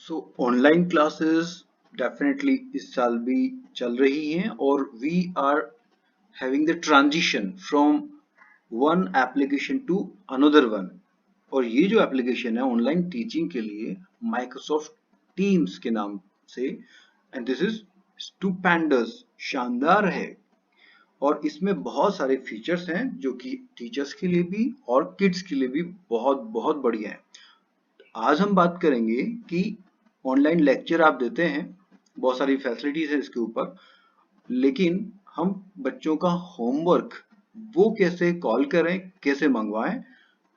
सो online classes definitely इस साल भी चल रही हैं और we are having the transition from one application to another one. और ये जो एप्लीकेशन है ऑनलाइन टीचिंग के लिए माइक्रोसॉफ्ट टीम्स के नाम से, एंड दिस इज स्टुपेंडस, शानदार है। और इसमें बहुत सारे फीचर्स हैं जो कि टीचर्स के लिए भी और किड्स के लिए भी बहुत बहुत बढ़िया है। आज हम बात करेंगे कि ऑनलाइन लेक्चर आप देते हैं, बहुत सारी फैसिलिटीज है इसके ऊपर, लेकिन हम बच्चों का होमवर्क वो कैसे कॉल करें, कैसे मंगवाएं।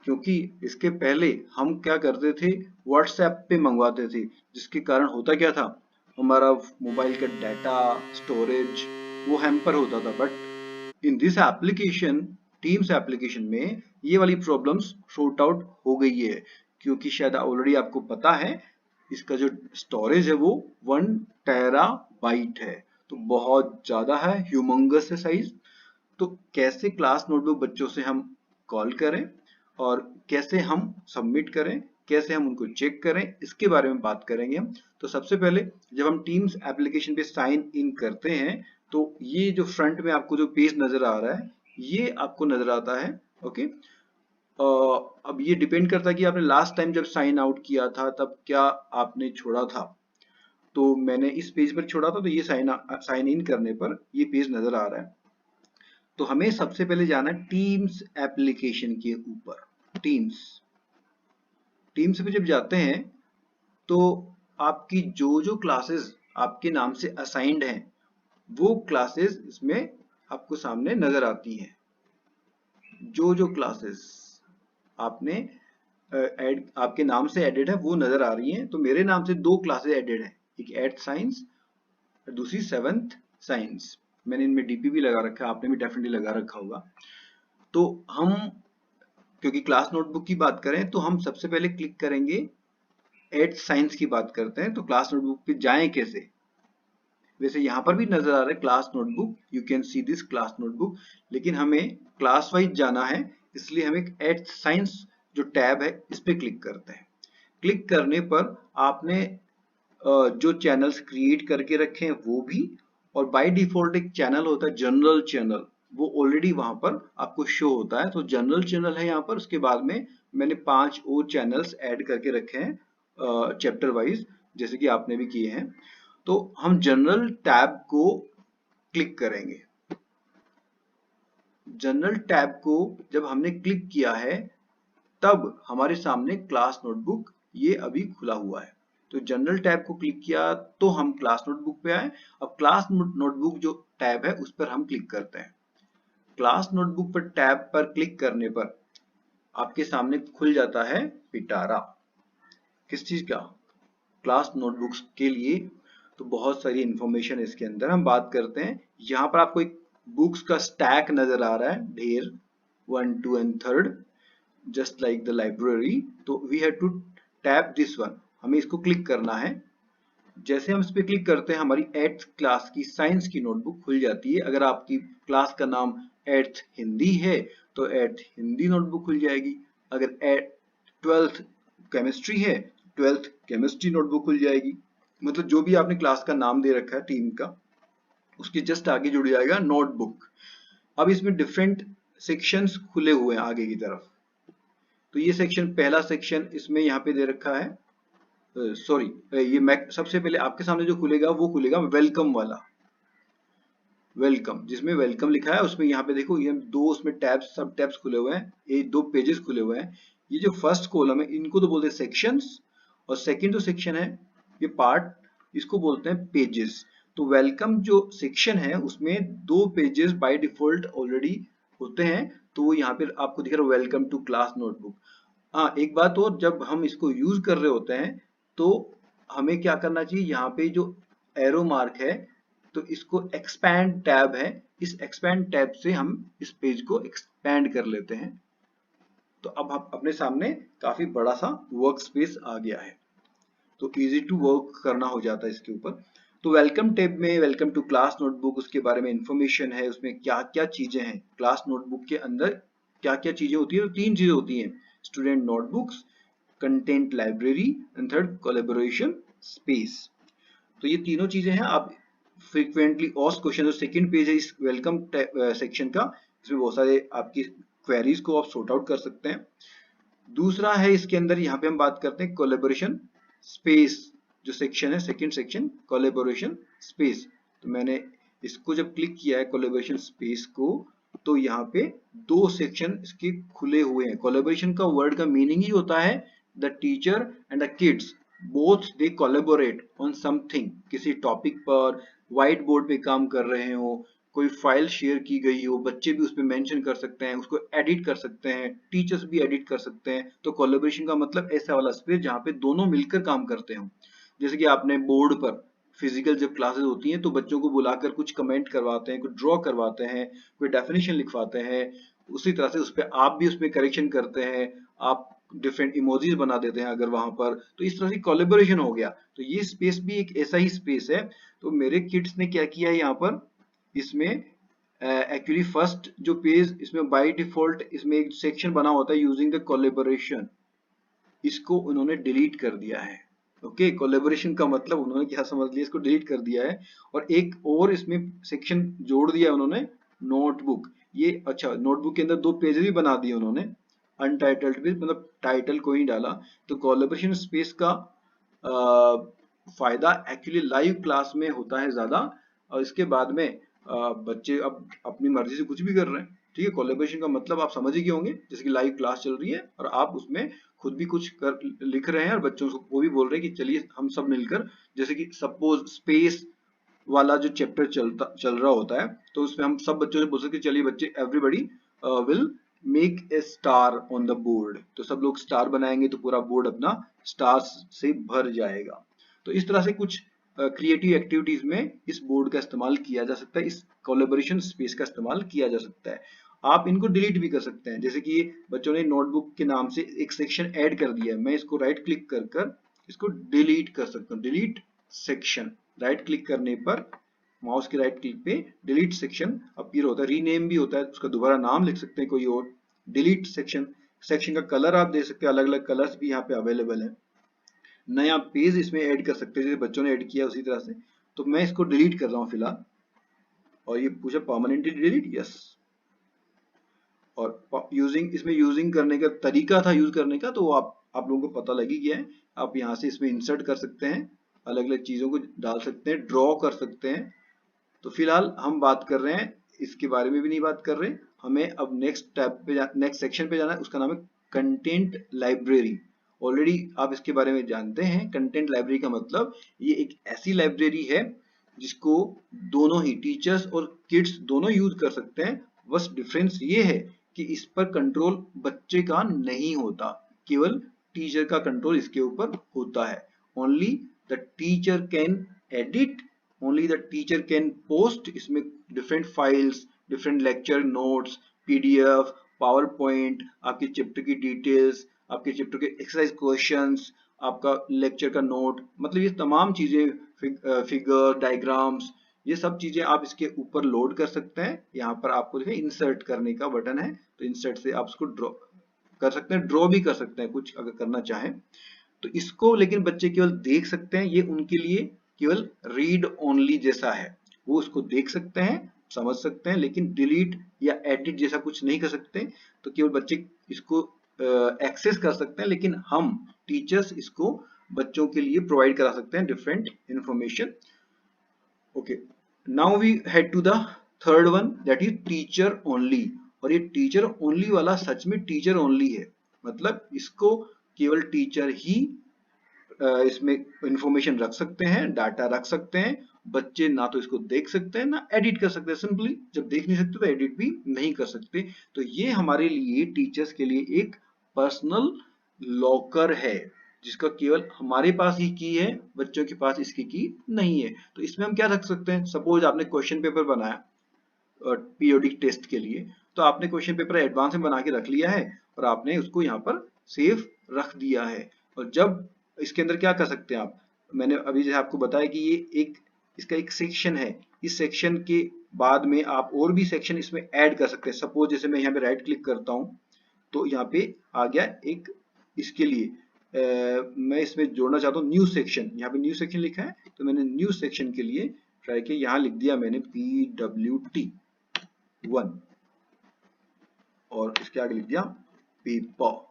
क्योंकि इसके पहले हम क्या करते थे, व्हाट्सएप पे मंगवाते थे, जिसके कारण होता क्या था, हमारा मोबाइल का डाटा स्टोरेज वो हैम्पर होता था। But in this application, teams application में ये वाली प्रॉब्लम्स सॉर्ट आउट हो गई है। क्योंकि शायद ऑलरेडी आपको पता है इसका जो स्टोरेज है वो 1 टेराबाइट है, तो बहुत ज्यादा है, ह्यूमंगस है साइज। तो कैसे क्लास नोटबुक बच्चों से हम कॉल करें और कैसे हम सबमिट करें, कैसे हम उनको चेक करें, इसके बारे में बात करेंगे हम। तो सबसे पहले जब हम टीम्स एप्लीकेशन पे साइन इन करते हैं तो ये जो फ्रंट में आपको जो पेज नजर आ रहा है ये आपको नजर आता है। ओके, अब ये डिपेंड करता है कि आपने लास्ट टाइम जब साइन आउट किया था तब क्या आपने छोड़ा था। तो मैंने इस पेज पर छोड़ा था, तो ये साइन इन करने पर ये पेज नजर आ रहा है। तो हमें सबसे पहले जाना है टीम्स एप्लीकेशन के ऊपर। टीम्स टीम्स पे जब जाते हैं तो आपकी जो जो क्लासेस आपके नाम से असाइंड हैं वो क्लासेस इसमें आपको सामने नजर आती हैं। जो जो क्लासेस आपने ऐड आपके नाम से एडेड है वो नजर आ रही हैं। तो मेरे नाम से 2 क्लासेस एडेड हैं, एक 8th साइंस और दूसरी 7th साइंस। मैंने इनमें डीपी भी लगा रखा है, आपने भी डेफिनेटली लगा रखा होगा। तो हम क्योंकि क्लास नोटबुक की बात करें तो हम सबसे पहले क्लिक करेंगे 8th साइंस की बात करते हैं। तो क्लास नोटबुक पे जाएं कैसे, वैसे यहाँ पर भी नजर आ रहा है class notebook, you can see this class notebook, लेकिन हमें क्लास वाइज जाना है, इसलिए हमें 8th साइंस जो टैब है इस पे क्लिक करते हैं। क्लिक करने पर आपने जो चैनल्स क्रिएट करके रखे हैं वो भी, और बाय डिफॉल्ट एक चैनल होता है जनरल चैनल, वो ऑलरेडी वहां पर आपको शो होता है। तो जनरल चैनल है यहाँ पर। उसके बाद में मैंने 5 और चैनल्स ऐड करके रखे हैं चैप्टर वाइज, जैसे कि आपने भी किए हैं। तो हम जनरल टैब को क्लिक करेंगे। जनरल टैब को जब हमने क्लिक किया है तब हमारे सामने क्लास नोटबुक ये अभी खुला हुआ है। तो जनरल टैब को क्लिक किया तो हम क्लास नोटबुक पे आए। अब क्लास नोटबुक जो टैब है उस पर हम क्लिक करते हैं। क्लास नोटबुक पर टैब पर क्लिक करने पर आपके सामने खुल जाता है पिटारा। किस चीज का? क्लास नोटबुक्स के लिए। तो बहुत सारी इंफॉर्मेशन इसके अंदर हम बात करते हैं। यहाँ पर आपको एक बुक्स का स्टैक नजर आ रहा है, ढेर 1, 2 and 3rd, just like the library. तो we have to tap this one, हमें इसको क्लिक करना है। जैसे हम इस पे क्लिक करते हैं हमारी 8th क्लास की साइंस की नोटबुक खुल जाती है। अगर आपकी क्लास का नाम 8th हिंदी है तो 8th हिंदी नोटबुक खुल जाएगी। अगर 12th केमिस्ट्री है, 12th केमिस्ट्री नोटबुक खुल जाएगी। मतलब जो भी आपने क्लास का नाम दे रखा है टीम का, उसके जस्ट आगे जुड़ जाएगा नोटबुक। अब इसमें डिफरेंट सेक्शंस खुले हुए हैं आगे की तरफ। तो ये सेक्शन, पहला सेक्शन इसमें यहाँ पे दे रखा है, सॉरी, ये सबसे पहले आपके सामने जो खुलेगा वो खुलेगा वेलकम वाला। वेलकम, जिसमें वेलकम लिखा है उसमें यहाँ पे देखो ये 2 उसमें टैब्स, सब टैब्स खुले हुए हैं, ये 2 पेजेस खुले हुए हैं। ये जो फर्स्ट कॉलम है इनको तो बोलते हैं सेक्शंस, और सेकंड जो सेक्शन है ये पार्ट, इसको बोलते हैं पेजेस। तो वेलकम जो सेक्शन है उसमें 2 पेजेस बाय डिफॉल्ट ऑलरेडी होते हैं। तो वो यहाँ पे आपको दिख रहा है वेलकम टू क्लास नोटबुक। हाँ, एक बात और, जब हम इसको यूज कर रहे होते हैं तो हमें क्या करना चाहिए, यहाँ पे जो एरो मार्क है तो इसको एक्सपैंड टैब है, इस एक्सपैंड टैब से हम इस पेज को एक्सपैंड कर लेते हैं। तो अब हम अपने सामने काफी बड़ा सा वर्क स्पेस आ गया है, तो इजी टू वर्क करना हो जाता है इसके ऊपर। तो वेलकम टैब में वेलकम टू क्लास नोटबुक, उसके बारे में इंफॉर्मेशन है, उसमें क्या क्या चीजें हैं, क्लास नोटबुक के अंदर क्या क्या चीजें होती है। तो 3 चीजें होती हैं, student notebooks, content library and 3rd collaboration space. तो ये तीनों चीजें हैं। आप फ्रीक्वेंटली ऑस्क्ड क्वेश्चन, जो सेकंड पेज है इस वेलकम सेक्शन का, इसमें बहुत सारे आपकी क्वेरीज को आप सॉर्ट आउट कर सकते हैं। दूसरा है इसके अंदर, यहाँ पे हम बात करते हैं कोलैबोरेशन स्पेस, जो सेक्शन है सेकंड सेक्शन कोलैबोरेशन स्पेस। तो मैंने इसको जब क्लिक किया है कोलैबोरेशन स्पेस को, तो यहाँ पे दो सेक्शन इसके खुले हुए हैं। कोलैबोरेशन का वर्ड का मीनिंग ही होता है the teacher and the kids both they collaborate on something, किसी टॉपिक पर व्हाइट बोर्ड पे काम कर रहे हो, कोई फाइल शेयर की गई हो, बच्चे भी उसमें मेंशन कर सकते हैं, उसको एडिट कर सकते हैं, टीचर्स भी एडिट कर सकते हैं। तो कोलैबोरेशन का मतलब ऐसा वाला स्पेस जहाँ पे दोनों मिलकर काम करते हो। जैसे कि आपने बोर्ड पर फिजिकल जब क्लासेस होती हैं तो बच्चों को बुलाकर कुछ कमेंट करवाते हैं, कुछ ड्रॉ करवाते हैं, कोई डेफिनेशन लिखवाते हैं, उसी तरह से उस पर आप भी उसमें करेक्शन करते हैं, आप डिफरेंट इमोजीज बना देते हैं अगर वहां पर, तो इस तरह से कोलैबोरेशन हो गया। तो ये स्पेस भी एक ऐसा ही स्पेस है। तो मेरे किड्स ने क्या किया है यहाँ पर, इसमें एक्चुअली फर्स्ट जो पेज, इसमें बाय डिफॉल्ट इसमें एक सेक्शन बना होता है यूजिंग द कोलैबोरेशन, इसको उन्होंने डिलीट कर दिया है। ओके, कोलैबोरेशन का मतलब उन्होंने क्या समझ लिया, इसको डिलीट कर दिया है। और एक और इसमें सेक्शन जोड़ दिया उन्होंने, नोटबुक। ये अच्छा, नोटबुक के अंदर दो पेज भी बना दिए उन्होंने, अनटाइटल्ड पेज, मतलब टाइटल कोई नहीं डाला। तो कोलैबोरेशन स्पेस का फायदा एक्चुअली लाइव क्लास में होता है ज्यादा, और इसके बाद में बच्चे अब अपनी मर्जी से कुछ भी कर रहे हैं। ठीक है, कोलैबोरेशन का मतलब आप समझ ही गए होंगे, जैसे कि लाइव क्लास चल रही है और आप उसमें खुद भी कुछ कर लिख रहे हैं और बच्चों को भी बोल रहे हैं कि चलिए हम सब मिलकर, जैसे कि सपोज स्पेस वाला जो चैप्टर चल रहा होता है, तो उसमें हम सब बच्चों से बोल सकते चलिए बच्चे, everybody will make a star on the board. तो सब लोग स्टार बनाएंगे तो पूरा बोर्ड अपना स्टार्स से भर जाएगा। तो इस तरह से कुछ क्रिएटिव एक्टिविटीज में इस बोर्ड का इस्तेमाल किया जा सकता है, इस कोलैबोरेशन स्पेस का इस्तेमाल किया जा सकता है। आप इनको डिलीट भी कर सकते हैं, जैसे कि बच्चों ने नोटबुक के नाम से एक सेक्शन ऐड कर दिया है, मैं इसको राइट क्लिक कर कर इसको डिलीट कर सकता हूँ। डिलीट सेक्शन, राइट क्लिक करने पर माउस के राइट क्लिक पे डिलीट सेक्शन अपीयर होता है। रीनेम भी होता है, उसका दोबारा नाम लिख सकते हैं कोई और। डिलीट सेक्शन, सेक्शन का कलर आप दे सकते हैं, अलग अलग कलर्स भी यहाँ पे अवेलेबल है। नया पेज इसमें ऐड कर सकते हैं, जैसे बच्चों ने ऐड किया उसी तरह से। तो मैं इसको डिलीट कर रहा हूँ फिलहाल, और ये पूछा परमानेंटली डिलीट, यस। और यूजिंग, इसमें यूजिंग करने का तरीका था यूज करने का, तो आप लोगों को पता लग ही गया है। आप यहाँ से इसमें इंसर्ट कर सकते हैं, अलग अलग चीजों को डाल सकते हैं, ड्रॉ कर सकते हैं। तो फिलहाल हम बात कर रहे हैं, इसके बारे में भी नहीं बात कर रहे, हमें अब नेक्स्ट टैब पे नेक्स्ट सेक्शन पे जाना है, उसका नाम है कंटेंट लाइब्रेरी। ऑलरेडी आप इसके बारे में जानते हैं। कंटेंट लाइब्रेरी का मतलब ये एक ऐसी लाइब्रेरी है जिसको दोनों ही टीचर्स और किड्स दोनों यूज कर सकते हैं। बस डिफरेंस ये है कि इस पर कंट्रोल बच्चे का नहीं होता, केवल टीचर का कंट्रोल इसके ऊपर होता है। Only the teacher can edit, only the teacher can post इसमें different files, different lecture notes, PDF, PowerPoint, आपके चैप्टर की डिटेल्स, आपके चैप्टर के एक्सरसाइज क्वेश्चंस, आपका लेक्चर का नोट, मतलब ये तमाम चीजें, फिगर, डायग्राम्स, ये सब चीजें आप इसके ऊपर लोड कर सकते हैं। यहाँ पर आपको देखिए इंसर्ट करने का बटन है, तो इंसर्ट से आप उसको ड्रॉ कर सकते हैं, ड्रॉ भी कर सकते हैं कुछ अगर करना चाहें तो। इसको लेकिन बच्चे केवल देख सकते हैं, ये उनके लिए केवल रीड ओनली जैसा है, वो उसको देख सकते हैं, समझ सकते हैं, लेकिन डिलीट या एडिट जैसा कुछ नहीं कर सकते। तो केवल बच्चे इसको एक्सेस कर सकते हैं, लेकिन हम टीचर्स इसको बच्चों के लिए प्रोवाइड करा सकते हैं different information. Okay, now we head to the third one, that is teacher only. और ये टीचर ओनली वाला सच में टीचर ओनली है, मतलब इसको केवल टीचर ही इसमें इंफॉर्मेशन रख सकते हैं, डाटा रख सकते हैं। बच्चे ना तो इसको देख सकते हैं ना एडिट कर सकते हैं। सिंपली जब देख नहीं सकते तो एडिट भी नहीं कर सकते। तो ये हमारे लिए टीचर्स के लिए एक पर्सनल लॉकर है, जिसका केवल हमारे पास ही की है, बच्चों के पास इसकी की नहीं है। तो इसमें हम क्या रख सकते हैं, सपोज आपने क्वेश्चन पेपर बनाया पीरियोडिक टेस्ट के लिए, तो आपने क्वेश्चन पेपर एडवांस में बना के रख लिया है और आपने उसको यहाँ पर सेव रख दिया है। और जब इसके अंदर क्या कर सकते हैं आप, मैंने अभी जैसे आपको बताया कि ये एक इसका एक सेक्शन है, इस सेक्शन के बाद में आप और भी सेक्शन इसमें ऐड कर सकते हैं। सपोज जैसे मैं यहाँ पे राइट क्लिक करता हूँ तो यहाँ पे आ गया एक इसके लिए मैं इसमें जोड़ना चाहता हूँ न्यू सेक्शन। यहाँ पे न्यू सेक्शन लिखा है तो मैंने न्यू सेक्शन के लिए ट्राई किया, यहाँ लिख दिया मैंने PWT1 और इसके आगे लिख दिया पेपर।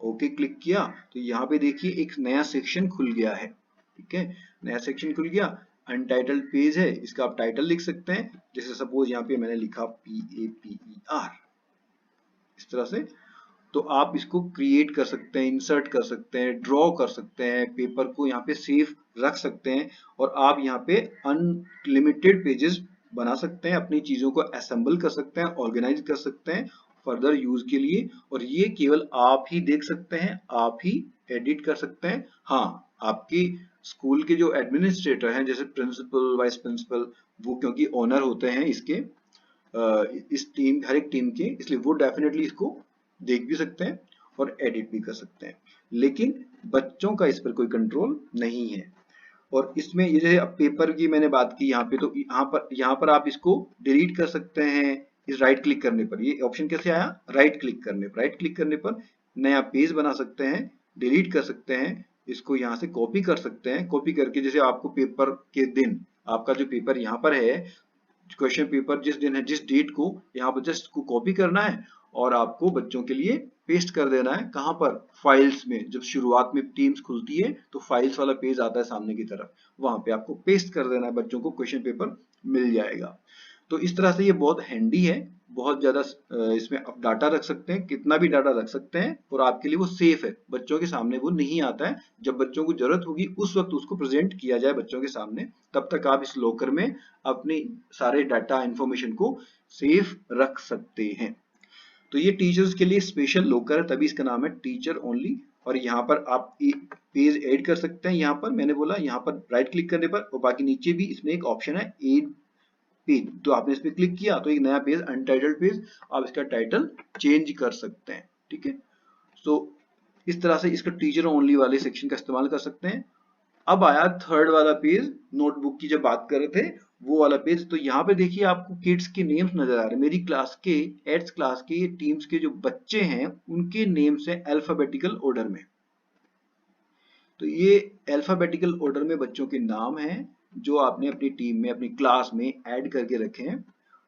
ओके क्लिक किया तो यहाँ पे देखिए एक नया सेक्शन खुल गया है। ठीक है, नया सेक्शन खुल गया, अनटाइटल्ड पेज है, इसका आप टाइटल लिख सकते हैं। जैसे सपोज यहाँ पे मैंने लिखा PAPER, इस तरह से। तो आप इसको क्रिएट कर सकते हैं, इंसर्ट कर सकते हैं, ड्रॉ कर सकते हैं, पेपर को यहाँ पे सेव रख सकते हैं और आप यहाँ पे अनलिमिटेड पेजेस बना सकते हैं, अपनी चीजों को असेंबल कर सकते हैं, ऑर्गेनाइज कर सकते हैं फर्दर यूज के लिए। और ये केवल आप ही देख सकते हैं, आप ही एडिट कर सकते हैं। हाँ, आपकी स्कूल के जो एडमिनिस्ट्रेटर हैं जैसे प्रिंसिपल, वाइस प्रिंसिपल, वो क्योंकि ओनर होते हैं इसके, इस टीम, हर एक टीम के, इसलिए वो डेफिनेटली इसको देख भी सकते हैं और एडिट भी कर सकते हैं। लेकिन बच्चों का इस पर कोई कंट्रोल नहीं है। और इसमें ये जैसे अब पेपर की मैंने बात की यहाँ पे, तो यहाँ पर आप इसको डिलीट कर सकते हैं इस राइट क्लिक करने पर। ये ऑप्शन कैसे आया? राइट क्लिक करने पर। राइट क्लिक करने पर नया पेज बना सकते हैं, डिलीट कर सकते हैं, इसको यहाँ से कॉपी कर सकते हैं। कॉपी करके जैसे आपको पेपर के दिन, आपका जो पेपर यहाँ पर है, क्वेश्चन पेपर जिस दिन है, जिस डेट को, यहाँ पर जस्ट को कॉपी करना है और आपको बच्चों के लिए पेस्ट कर देना है। कहाँ पर? फाइल्स में। जब शुरुआत में टीम्स खुलती है तो फाइल्स वाला पेज आता है सामने की तरफ, वहां पे आपको पेस्ट कर देना है, बच्चों को क्वेश्चन पेपर मिल जाएगा। तो इस तरह से ये बहुत हैंडी है, बहुत ज्यादा इसमें आप डाटा रख सकते हैं, कितना भी डाटा रख सकते हैं और आपके लिए वो सेफ है। बच्चों के सामने वो नहीं आता है, जब बच्चों को जरूरत होगी उस वक्त उसको प्रेजेंट किया जाए बच्चों के सामने, तब तक आप इस लॉकर में अपनी सारे डाटा इंफॉर्मेशन को सेफ रख सकते हैं। तो ये टीचर्स के लिए स्पेशल लॉकर है, तभी इसका नाम है टीचर ओनली। और यहाँ पर आप एक पेज ऐड कर सकते हैं। यहाँ पर मैंने बोला, यहाँ पर राइट क्लिक करने पर, और बाकी नीचे भी इसमें एक ऑप्शन है ऐड पेज, तो आपने इस पे क्लिक किया तो एक नया पेज, अनटाइटल्ड पेज, आप इसका टाइटल चेंज कर सकते हैं। ठीक है, तो इस तरह से इसका टीचर ओनली वाले सेक्शन का इस्तेमाल कर सकते हैं। अब आया थर्ड वाला पेज, नोटबुक की जब बात कर रहे थे वो वाला पेज। तो यहाँ पे देखिए आपको किड्स के नेम्स नजर आ रहे हैं। मेरी क्लास के 8th क्लास के ये टीम्स के जो बच्चे हैं उनके नेम्स हैं अल्फाबेटिकल ऑर्डर में। तो ये अल्फाबेटिकल ऑर्डर में बच्चों के नाम हैं जो आपने अपनी टीम में, अपनी क्लास में ऐड करके रखे हैं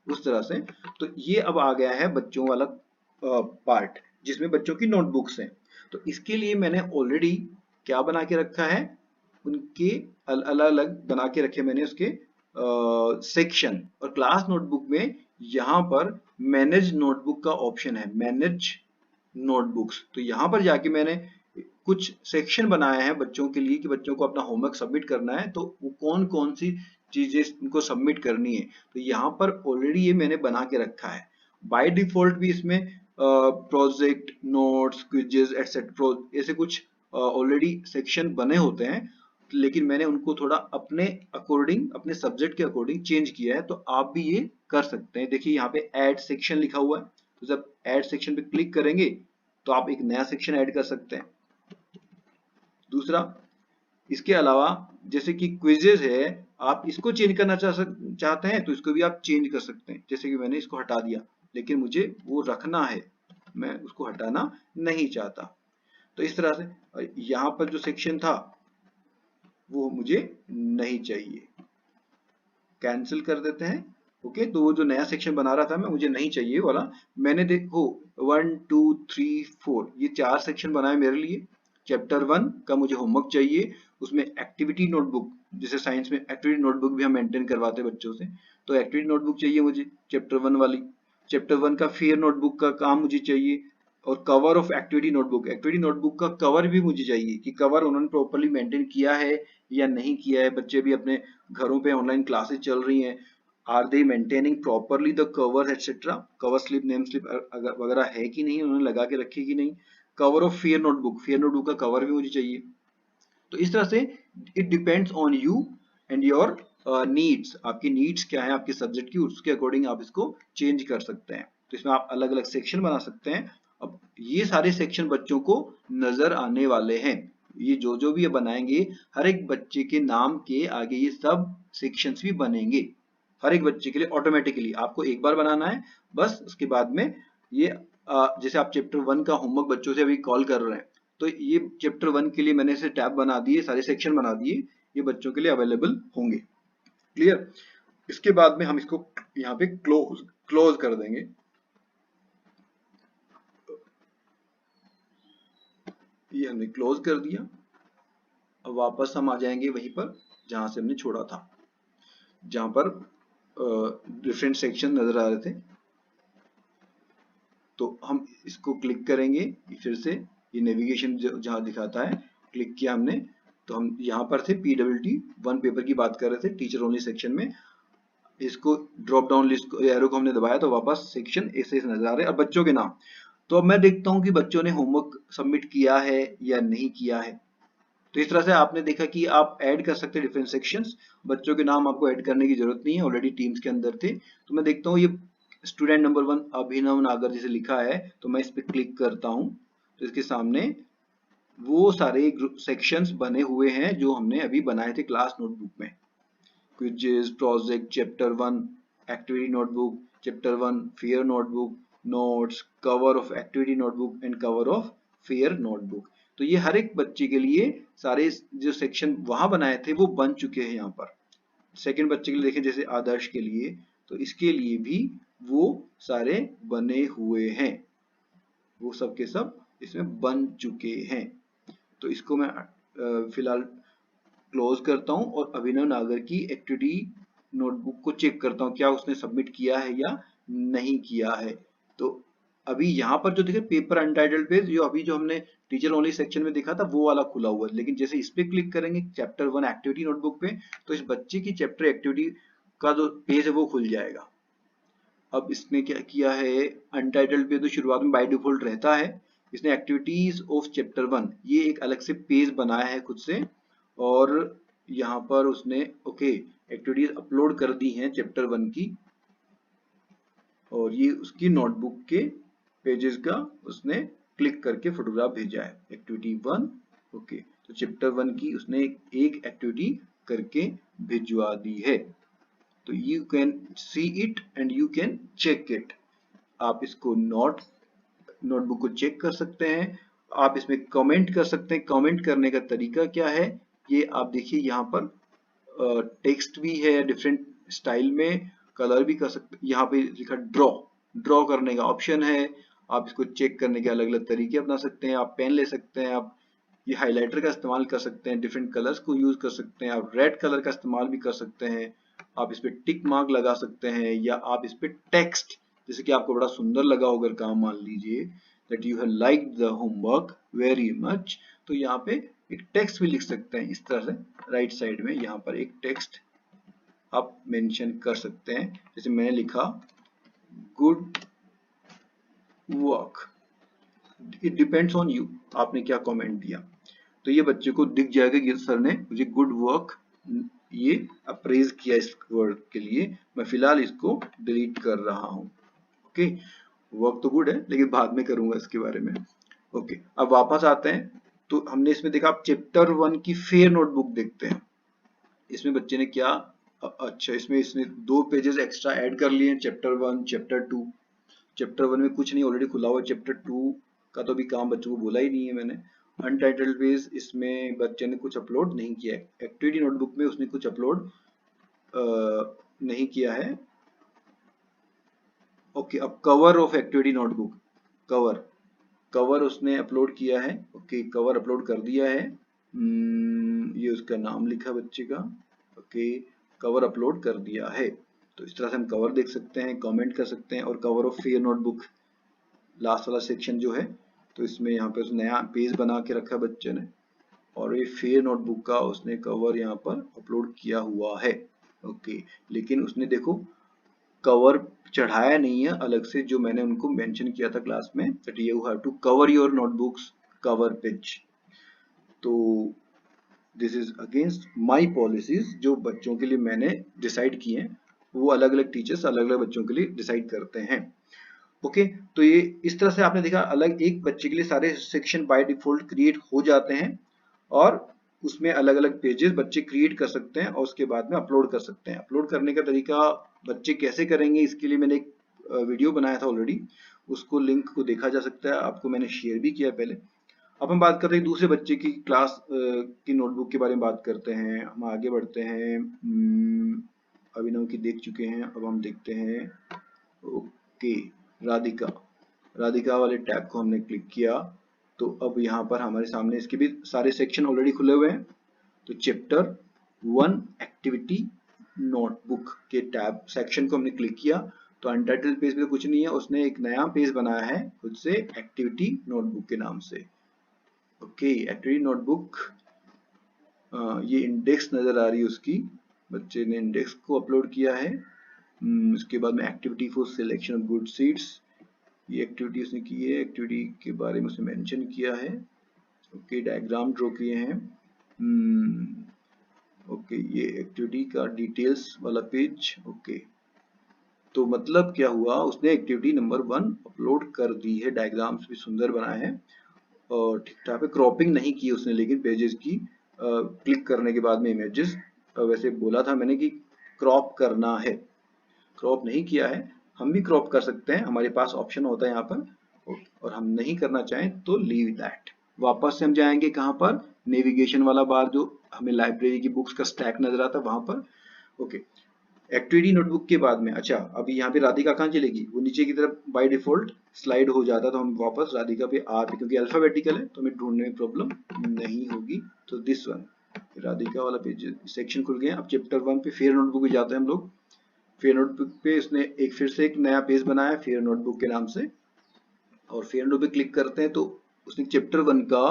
उस तरह से। तो ये अब आ गया है बच्चों वाला पार्ट जिसमें बच्चों की नोटबुक्स हैं। तो इसके लिए मैंने ऑलरेडी क्या बना के रखा है, उनके अलग अलग बना के रखे मैंने उसके सेक्शन। और क्लास नोटबुक में यहाँ पर मैनेज नोटबुक का ऑप्शन है, मैनेज नोटबुक्स। तो यहाँ पर जाके मैंने कुछ सेक्शन बनाए हैं बच्चों के लिए कि बच्चों को अपना होमवर्क सबमिट करना है तो वो कौन कौन सी चीजें उनको सबमिट करनी है। तो यहाँ पर ऑलरेडी ये मैंने बना के रखा है। बाय डिफॉल्ट भी इसमें प्रोजेक्ट, नोट्स, क्विजेस एटसेट्रा ऐसे कुछ ऑलरेडी सेक्शन बने होते हैं, लेकिन मैंने उनको थोड़ा अपने अकॉर्डिंग, अपने सब्जेक्ट के अकॉर्डिंग चेंज किया है। तो आप भी ये कर सकते हैं। देखिए यहाँ पे ऐड सेक्शन लिखा हुआ है, तो जब ऐड सेक्शन पे क्लिक करेंगे तो आप एक नया सेक्शन ऐड कर सकते हैं। दूसरा, इसके अलावा जैसे कि क्विजेज है, आप इसको चेंज करना चाहते हैं तो इसको भी आप चेंज कर सकते हैं। जैसे कि मैंने इसको हटा दिया, लेकिन मुझे वो रखना है, मैं उसको हटाना नहीं चाहता। तो इस तरह से यहाँ पर जो सेक्शन था वो मुझे नहीं चाहिए, कैंसिल कर देते हैं। ओके, तो वो जो नया सेक्शन बना रहा था मैं, मुझे नहीं चाहिए वाला। मैंने देखो 1 2 3 4 ये 4 सेक्शन बनाए मेरे लिए। चैप्टर 1 का मुझे होमवर्क चाहिए, उसमें एक्टिविटी नोटबुक, जैसे साइंस में एक्टिविटी नोटबुक भी हम मेंटेन करवाते हैं बच्चों से, तो एक्टिविटी नोटबुक चाहिए मुझे चैप्टर 1 वाली। चैप्टर 1 का फेयर नोटबुक का काम मुझे चाहिए, और cover of activity notebook, activity notebook का कवर भी मुझे चाहिए कि कवर उन्होंने प्रॉपर्ली मेंटेन किया है या नहीं किया है। बच्चे भी अपने घरों पे ऑनलाइन क्लासेस चल रही हैं, are they maintaining properly the cover etcetera, cover slip, name slip वगैरह है कि नहीं, उन्होंने लगा के रखी कि नहीं। Cover of fair notebook, fair notebook का कवर भी मुझे चाहिए। तो इस तरह से it depends on you and your needs, आपकी नीड्स क्या है आपके सब्जेक्ट की, उसके अकॉर्डिंग आप इसको चेंज कर सकते हैं। तो इसमें आप अलग अलग सेक्शन बना सकते हैं। अब ये सारे सेक्शन बच्चों को नजर आने वाले हैं, ये जो भी ये बनाएंगे, हर एक बच्चे के नाम के आगे ये सब सेक्शंस भी बनेंगे, हर एक बच्चे के लिए ऑटोमेटिकली। आपको एक बार बनाना है बस, उसके बाद में ये जैसे आप चैप्टर 1 का होमवर्क बच्चों से अभी कॉल कर रहे हैं, तो ये चैप्टर 1 के लिए मैंने इसे टैब बना दिए, सारे सेक्शन बना दिए, ये बच्चों के लिए अवेलेबल होंगे। क्लियर? इसके बाद में हम इसको यहाँ पे क्लोज कर देंगे। ये हमने क्लोज कर दिया। अब वापस हम आ जाएंगे वहीं पर जहां से हमने छोड़ा था, जहां पर डिफरेंट सेक्शन नजर आ रहे थे। तो हम इसको क्लिक करेंगे फिर से, ये नेविगेशन जहां दिखाता है, क्लिक किया हमने, तो हम यहाँ पर थे PWT 1 पेपर की बात कर रहे थे टीचर ओनली सेक्शन में। इसको ड्रॉप डाउन लिस्ट एरो को हमने दबाया तो वापस सेक्शन ऐसे नजर आ रहे हैं। अब बच्चों के नाम, तो अब मैं देखता हूँ कि बच्चों ने होमवर्क सबमिट किया है या नहीं किया है। तो इस तरह से आपने देखा कि आप ऐड कर सकते हैं डिफरेंट सेक्शंस। बच्चों के नाम आपको ऐड करने की जरूरत नहीं है, ऑलरेडी टीम्स के अंदर थे। तो मैं देखता हूँ ये स्टूडेंट नंबर 1 अभिनव नागर जैसे लिखा है, तो मैं इस पर क्लिक करता हूँ तो इसके सामने वो सारे सेक्शंस बने हुए हैं जो हमने अभी बनाए थे क्लास नोटबुक में। Quizzes, project, chapter 1 activity notebook, chapter 1 fair notebook, notes, cover of activity notebook and cover of fair notebook. तो ये हर एक बच्चे के लिए सारे जो सेक्शन वहां बनाए थे वो बन चुके हैं। यहाँ पर सेकंड बच्चे के लिए देखें, जैसे आदर्श के लिए, तो इसके लिए भी वो सारे बने हुए हैं, वो सब के सब इसमें बन चुके हैं। तो इसको मैं फिलहाल क्लोज करता हूं और अभिनव नागर की एक्टिविटी नोटबुक को चेक करता हूं क्या उसने सबमिट किया है या नहीं किया है। तो अभी यहाँ पर जो देखे पेपर अनटाइटल्ड पेज, जो हमने टीचर ओनली सेक्शन में देखा था वो वाला खुला हुआ है, लेकिन जैसे इस पे क्लिक करेंगे चैप्टर 1 एक्टिविटी नोटबुक पे, तो इस बच्चे की चैप्टर एक्टिविटी का जो पेज है वो खुल जाएगा। अब इसने क्या किया है, अनटाइटल्ड पेज तो शुरुआत में बाय डिफॉल्ट रहता है, इसने एक्टिविटीज ऑफ चैप्टर 1 ये एक अलग से पेज बनाया है खुद से, और यहाँ पर उसने ओके एक्टिविटीज अपलोड कर दी हैं चैप्टर 1 की, और ये उसकी नोटबुक के पेजेस का उसने क्लिक करके फोटोग्राफ भेजा है एक्टिविटी 1। ओके, तो चैप्टर 1 की उसने एक एक्टिविटी करके भिजवा दी है। तो you can see it and you can check it. आप इसको नोटबुक को चेक कर सकते हैं, आप इसमें कमेंट कर सकते हैं। कमेंट करने का तरीका क्या है, ये आप देखिए, यहाँ पर टेक्स्ट भी है डिफरेंट स्टाइल में, कलर भी कर सकते हैं। यहाँ पे लिखा ड्रॉ करने का ऑप्शन है, आप इसको चेक करने के अलग अलग तरीके अपना सकते हैं। आप पेन ले सकते हैं, आप ये हाइलाइटर का इस्तेमाल कर सकते हैं, डिफरेंट कलर्स को यूज कर सकते हैं, आप रेड कलर का इस्तेमाल भी कर सकते हैं, आप इस पे टिक मार्क लगा सकते हैं, या आप इस पे टेक्स्ट, जैसे कि आपको बड़ा सुंदर लगा होगा काम, मान लीजिए that you have liked the homework very much, तो यहाँ पे एक टेक्स्ट भी लिख सकते हैं इस तरह से, राइट साइड में यहाँ पर एक टेक्स्ट आप मेंशन कर सकते हैं। जैसे मैंने लिखा good work, it depends on you, आपने क्या कमेंट दिया। तो ये बच्चे को दिख जाएगा कि सर ने मुझे गुड वर्क ये अप्रेज किया इस वर्ड के लिए। मैं फिलहाल इसको डिलीट कर रहा हूँ। ओके, वर्क तो गुड है लेकिन बाद में करूंगा इसके बारे में। ओके, अब वापस आते हैं। तो हमने इसमें देखा, आप चैप्टर 1 की फेयर नोटबुक देखते हैं। इसमें बच्चे ने क्या, अच्छा इसमें इसने 2 पेजेस एक्स्ट्रा ऐड कर लिए हैं, चैप्टर 1 चैप्टर 2। चैप्टर 1 में कुछ नहीं ऑलरेडी खुला हुआ है, चैप्टर 2 का तो अभी काम बच्चों को बोला ही नहीं है मैंने। अनटाइटल्ड पेज, इसमें बच्चे ने कुछ अपलोड नहीं किया है। एक्टिविटी नोटबुक में उसने कुछ अपलोड नहीं किया है। ओके, अब cover of activity notebook, cover उसने अपलोड किया है। ओके, कवर अपलोड कर दिया है। ये उसका नाम लिखा बच्चे का। ओके, कवर अपलोड कर दिया है। तो इस तरह से हम कवर देख सकते हैं, कमेंट कर सकते हैं। और cover of fair notebook last वाला सेक्शन जो है, तो इसमें यहाँ पे उस नया पेज बना के रखा बच्चे ने, और ये फेयर नोटबुक का उसने कवर यहाँ पर अपलोड किया हुआ है। ओके, लेकिन उसने देखो कवर चढ़ाया नहीं है अलग से, जो मैंने उनको मेंशन किया था क्लास में, that you have to cover your notebooks cover page. तो this is against my policies, जो बच्चों के लिए मैंने डिसाइड किए हैं, वो अलग अलग टीचर्स अलग अलग बच्चों के लिए डिसाइड करते हैं। ओके, तो ये इस तरह से आपने देखा, अलग एक बच्चे के लिए सारे सेक्शन बाय डिफॉल्ट क्रिएट हो जाते हैं, और उसमें अलग अलग पेजेस बच्चे क्रिएट कर सकते हैं और उसके बाद में अपलोड कर सकते हैं। अपलोड करने का तरीका बच्चे कैसे करेंगे, इसके लिए मैंने एक वीडियो बनाया था ऑलरेडी, उसको लिंक को देखा जा सकता है, आपको मैंने शेयर भी किया पहले। अब हम बात करते हैं दूसरे बच्चे की क्लास की नोटबुक के बारे में बात करते हैं। हम आगे बढ़ते हैं। अभिनव की देख चुके हैं, अब हम देखते हैं ओके राधिका। राधिका वाले टैब को हमने क्लिक किया तो अब यहाँ पर हमारे सामने इसके भी सारे सेक्शन ऑलरेडी खुले हुए हैं। तो चैप्टर 1 एक्टिविटी नोटबुक के टैब सेक्शन को हमने क्लिक किया तो अनटाइटल्ड पेज में कुछ नहीं है, उसने एक नया पेज बनाया है खुद से एक्टिविटी नोटबुक के नाम से। ओके एक्टिविटी नोटबुक, ये इंडेक्स नजर आ रही है उसकी, बच्चे ने इंडेक्स को अपलोड किया है। उसके बाद में activity for selection of good seeds, ये एक्टिविटी उसने की है, एक्टिविटी के बारे में उसने मेंशन किया है। ओके डायग्राम ड्रॉ किए हैं। ओके ये एक्टिविटी का डिटेल्स वाला पेज। ओके तो मतलब क्या हुआ, उसने एक्टिविटी नंबर 1 अपलोड कर दी है, डायग्राम्स भी सुंदर बनाए हैं और ठीक ठाक है। क्रॉपिंग नहीं की उसने लेकिन पेजेस की क्लिक करने के बाद में इमेजेस, वैसे बोला था मैंने कि क्रॉप करना है, क्रॉप नहीं किया है। हम भी क्रॉप कर सकते हैं, हमारे पास ऑप्शन होता है यहाँ पर, और हम नहीं करना चाहें तो लीव दैट। वापस से हम जाएंगे कहाँ पर, नेविगेशन वाला बार जो हमें लाइब्रेरी की बुक्स का स्टैक नजर आता है वहां पर। ओके एक्टिविटी नोटबुक के बाद में, अच्छा अभी यहाँ पे राधिका कहाँ चलेगी, वो नीचे की तरफ बाय डिफॉल्ट स्लाइड हो जाता, तो हम वापस राधिका पे आ पे, क्योंकि अल्फाबेटिकल है तो हमें ढूंढने में प्रॉब्लम नहीं होगी। तो दिस वन राधिका वाला पेज सेक्शन खुल गया। अब चैप्टर 1 पे फेयर नोटबुक पे जाते हैं हम लोग। फेयर नोटबुक पे इसने एक फिर से एक नया पेज बनाया फेयर नोटबुक के नाम से, और फेयर नोटबुक पे क्लिक करते हैं तो उसने चैप्टर 1 का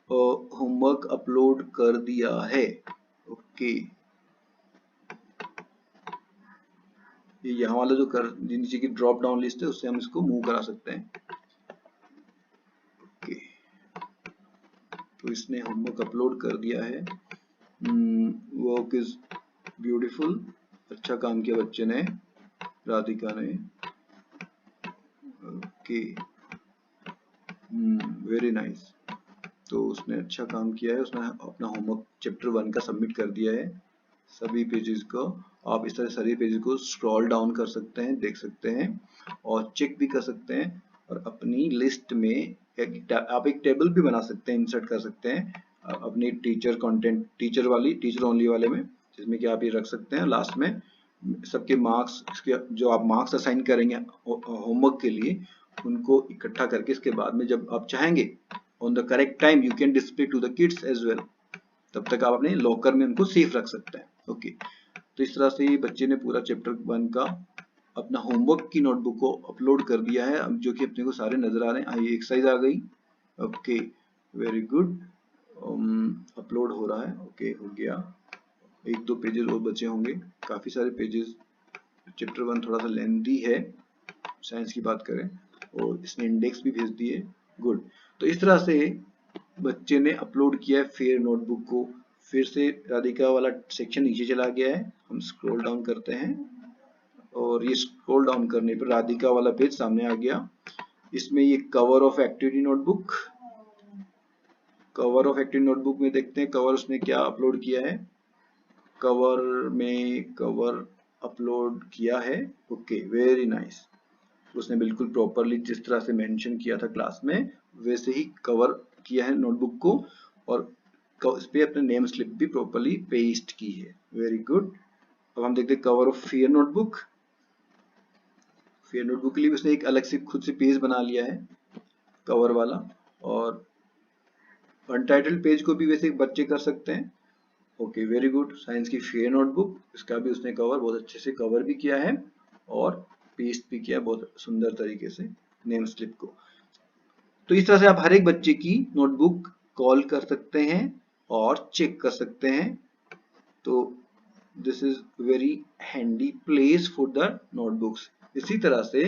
होमवर्क अपलोड कर दिया है। ओके ये यहाँ वाला जो नीचे की ड्रॉप डाउन लिस्ट है उससे हम इसको मूव करा सकते हैं। ओके तो इसने होमवर्क अपलोड कर दिया है। वर्क इज ब्यूटीफुल, अच्छा काम किया बच्चे ने, राधिका ने। ओके वेरी नाइस, तो उसने अच्छा काम किया है, उसने अपना होमवर्क चैप्टर 1 का सबमिट कर दिया है। सभी पेजेस को आप इस तरह सभी पेजेस को स्क्रॉल डाउन कर सकते हैं, देख सकते हैं और चेक भी कर सकते हैं, और अपनी लिस्ट में आप एक टेबल भी बना सकते हैं, इंसर्ट कर सकते हैं अपनी टीचर कंटेंट, टीचर ओनली वाले में, जिसमें कि आप ये रख सकते हैं लास्ट में सबके मार्क्स, जो आप मार्क्स असाइन करेंगे होमवर्क के लिए उनको इकट्ठा करके, इसके बाद में जब आप चाहेंगे on the correct time you can display to the kids as well, तब तक आप अपने लॉकर में उनको सेफ रख सकते हैं। ओके तो इस तरह से बच्चे ने पूरा चैप्टर 1 का अपना होमवर्क की नोटबुक को अपलोड कर दिया है, अब जो कि अपने को सारे नजर आ रहे हैं। ये एक्सरसाइज आ गई। ओके वेरी गुड, अपलोड हो रहा है। ओके हो गया, एक दो पेजेस और बचे होंगे, काफी सारे पेजेस, चैप्टर 1 थोड़ा सा लेंथी है साइंस की बात करें, और इसने इंडेक्स भी भेज दिए। गुड, तो इस तरह से बच्चे ने अपलोड किया है फेयर नोटबुक को। फिर से राधिका वाला सेक्शन नीचे चला गया है, हम स्क्रॉल डाउन करते हैं और ये स्क्रॉल डाउन करने पर राधिका वाला पेज सामने आ गया। इसमें ये cover of activity notebook, cover of activity notebook में देखते हैं कवर उसने क्या अपलोड किया है। कवर में कवर अपलोड किया है। ओके वेरी नाइस, उसने बिल्कुल प्रॉपरली जिस तरह से मेंशन किया था क्लास में वैसे ही कवर किया है नोटबुक को, और इस पे अपने नेम स्लिप भी प्रॉपरली पेस्ट की है। वेरी गुड, अब हम देखते हैं cover of fair notebook. Fair notebook के लिए उसने एक अलग से खुद से पेज बना लिया है कवर वाला, और अनटाइटल्ड पेज को भी वैसे बच्चे कर सकते हैं। ओके वेरी गुड, साइंस की फेयर नोटबुक, इसका भी उसने कवर बहुत अच्छे से कवर भी किया है और पेस्ट भी किया बहुत सुंदर तरीके से नेम स्लिप को। तो इस तरह से आप हर एक बच्चे की नोटबुक कॉल कर सकते हैं और चेक कर सकते हैं। तो this is very handy place for the notebooks. इसी तरह से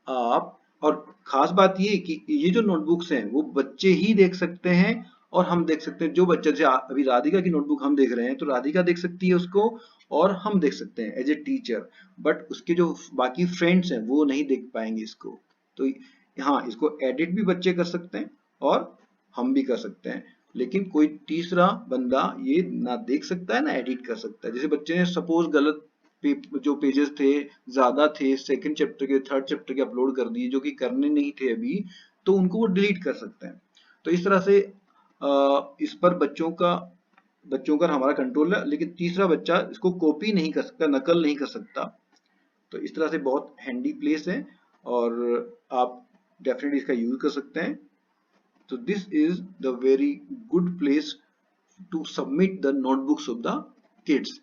आप, और खास बात ये कि ये जो नोटबुक्स हैं वो बच्चे ही देख सकते हैं और हम देख सकते हैं। जो बच्चे, जैसे अभी राधिका की नोटबुक हम देख रहे हैं तो राधिका देख सकती है उसको और हम देख सकते हैं एज ए टीचर, बट उसके जो बाकी फ्रेंड्स हैं वो नहीं देख पाएंगे इसको। तो हाँ, इसको एडिट भी बच्चे कर सकते हैं और हम भी कर सकते हैं, लेकिन कोई तीसरा बंदा ये ना देख सकता है ना एडिट कर सकता है। जैसे बच्चे ने सपोज गलत जो पेजेस थे, ज्यादा थे, सेकंड चैप्टर के थर्ड चैप्टर के अपलोड कर दिए जो कि करने नहीं थे अभी, तो उनको वो डिलीट कर सकते हैं। तो इस तरह से इस पर बच्चों का हमारा कंट्रोल है, लेकिन तीसरा बच्चा इसको कॉपी नहीं कर सकता, नकल नहीं कर सकता। तो इस तरह से बहुत हैंडी प्लेस है और आप डेफिनेटली इसका यूज कर सकते हैं। तो this is the very good place to submit the notebooks of the kids.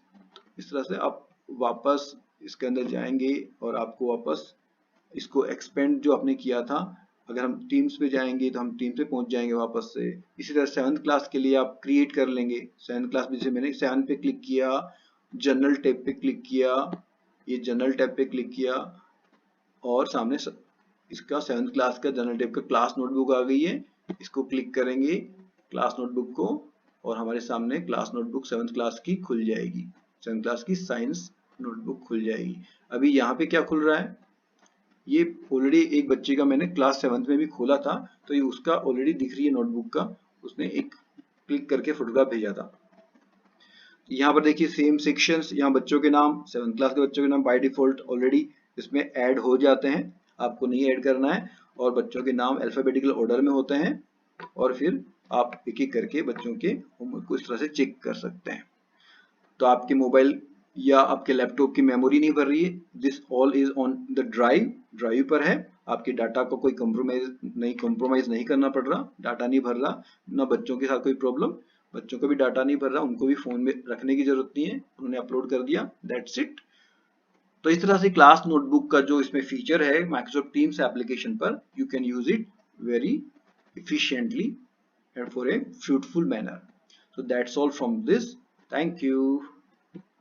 इस तरह से आप वापस इसके अंदर जाएंगे और आपको वापस इसको एक्सपेंड जो आपने किया था, अगर हम टीम्स पे जाएंगे तो हम टीम पे पहुंच जाएंगे वापस से। इसी तरह 7th क्लास के लिए आप क्रिएट कर लेंगे। 7th क्लास में जैसे मैंने 7 पे क्लिक किया, जनरल टैब पे क्लिक किया, ये जनरल टैब पे क्लिक किया और सामने इसका 7th क्लास का जनरल टैब का क्लास नोटबुक आ गई है। इसको क्लिक करेंगे क्लास नोटबुक को और हमारे सामने क्लास नोटबुक 7th क्लास की खुल जाएगी। 7th क्लास की साइंस नोटबुक खुल जाएगी। अभी यहाँ पे क्या खुल रहा है, ये ऑलरेडी एक बच्चे का मैंने क्लास 7th में भी खोला था, तो ये उसका ऑलरेडी दिख रही है नोटबुक का, उसने एक क्लिक करके फोटोग्राफ भेजा था। यहाँ पर देखिए सेम सेक्शंस, यहाँ बच्चों के नाम 7th क्लास के बच्चों के नाम बाय डिफॉल्ट ऑलरेडी इसमें ऐड हो जाते हैं, आपको नहीं ऐड करना है। और बच्चों के नाम अल्फाबेटिकल ऑर्डर में होते हैं और फिर आप एक एक करके बच्चों के होमवर्क को इस तरह से चेक कर सकते हैं। तो आपके मोबाइल या आपके लैपटॉप की मेमोरी नहीं भर रही है, this all is on the drive पर है। आपके डाटा को कोई कंप्रोमाइज नहीं करना पड़ रहा, डाटा नहीं भर रहा, ना बच्चों के साथ कोई प्रॉब्लम, बच्चों को भी डाटा नहीं भर रहा, उनको भी फोन में रखने की जरूरत नहीं है, उन्होंने अपलोड कर दिया, दैट्स इट। तो इस तरह से क्लास नोटबुक का जो इसमें फीचर है माइक्रोसॉफ्ट टीम्स एप्लीकेशन पर, you can use it very efficiently and for a fruitful manner. So that's all from this. Thank you.